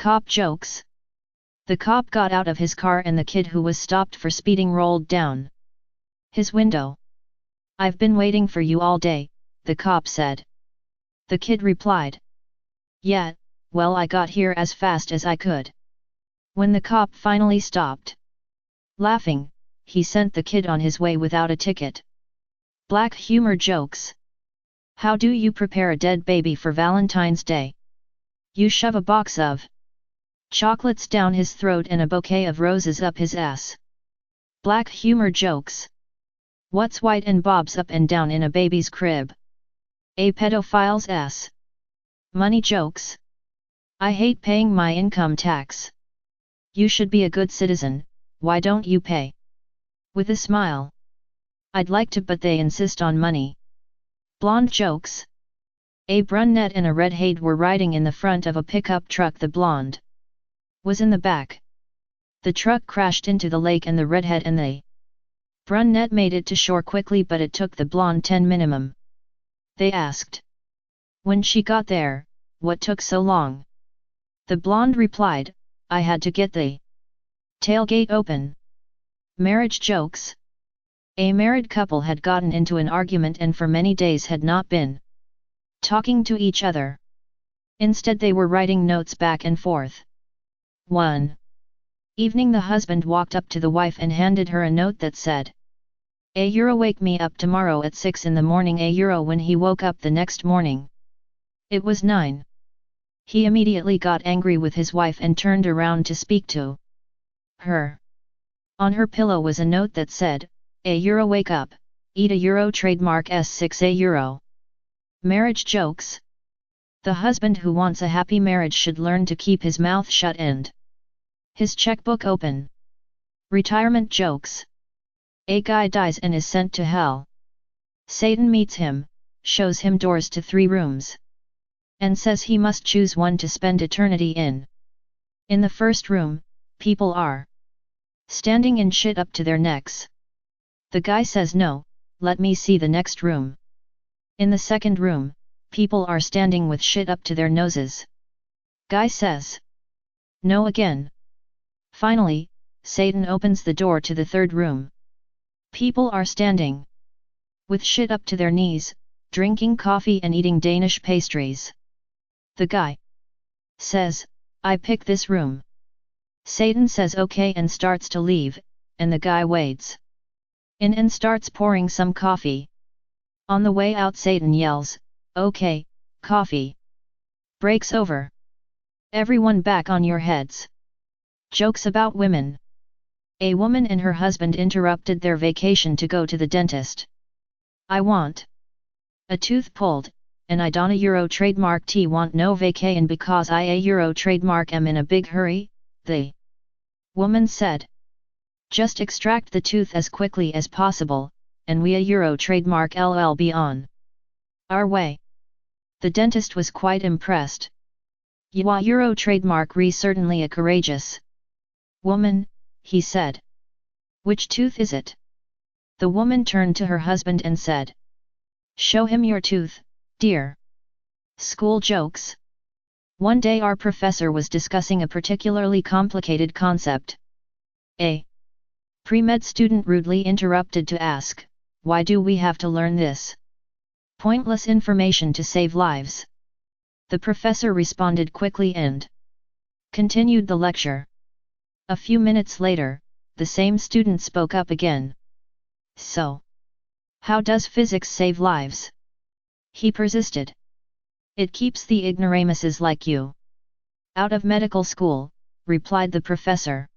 Cop jokes. The cop got out of his car and the kid who was stopped for speeding rolled down his window. "I've been waiting for you all day," the cop said. The kid replied. "Yeah, well, I got here as fast as I could." When the cop finally stopped laughing, he sent the kid on his way without a ticket. Black humor jokes. How do you prepare a dead baby for Valentine's Day? You shove a box of chocolates down his throat and a bouquet of roses up his ass. Black humor jokes. What's white and bobs up and down in a baby's crib? A pedophile's ass. Money jokes. I hate paying my income tax. You should be a good citizen, why don't you pay? With a smile. I'd like to, but they insist on money. Blonde jokes. A brunette and a redhead were riding in the front of a pickup truck. The blonde was in the back. The truck crashed into the lake and the redhead and the brunette made it to shore quickly, but it took the blonde 10 minimum. They asked. When she got there, what took so long? The blonde replied, I had to get the tailgate open. Marriage jokes. A married couple had gotten into an argument and for many days had not been talking to each other. Instead they were writing notes back and forth. One evening the husband walked up to the wife and handed her a note that said, wake me up tomorrow at 6 in the morning. When he woke up the next morning, it was 9. He immediately got angry with his wife and turned around to speak to her. On her pillow was a note that said, wake up, eat a trademark S6 Marriage jokes. The husband who wants a happy marriage should learn to keep his mouth shut and his checkbook open. Retirement jokes. A guy dies and is sent to hell. Satan meets him, shows him doors to 3 rooms, and says he must choose one to spend eternity in. In the first room, people are standing in shit up to their necks. The guy says no, let me see the next room. In the second room, people are standing with shit up to their noses. Guy says no again. Finally, Satan opens the door to the third room. People are standing with shit up to their knees, drinking coffee and eating Danish pastries. The guy says, I pick this room. Satan says okay and starts to leave, and the guy wades in and starts pouring some coffee. On the way out Satan yells, okay, coffee. Breaks over. Everyone back on your heads. Jokes about women. A woman and her husband interrupted their vacation to go to the dentist. I want a tooth pulled, and I don't a trademark T want no vacation because I a trademark am in a big hurry, the woman said. Just extract the tooth as quickly as possible, and we a trademark LLB on our way. The dentist was quite impressed. You a trademark certainly a courageous woman, he said. Which tooth is it? The woman turned to her husband and said, show him your tooth, dear. School jokes. One day our professor was discussing a particularly complicated concept. A pre-med student rudely interrupted to ask, why do we have to learn this pointless information to save lives? The professor responded quickly and continued the lecture. A few minutes later, the same student spoke up again. So, how does physics save lives? He persisted. It keeps the ignoramuses like you out of medical school, replied the professor.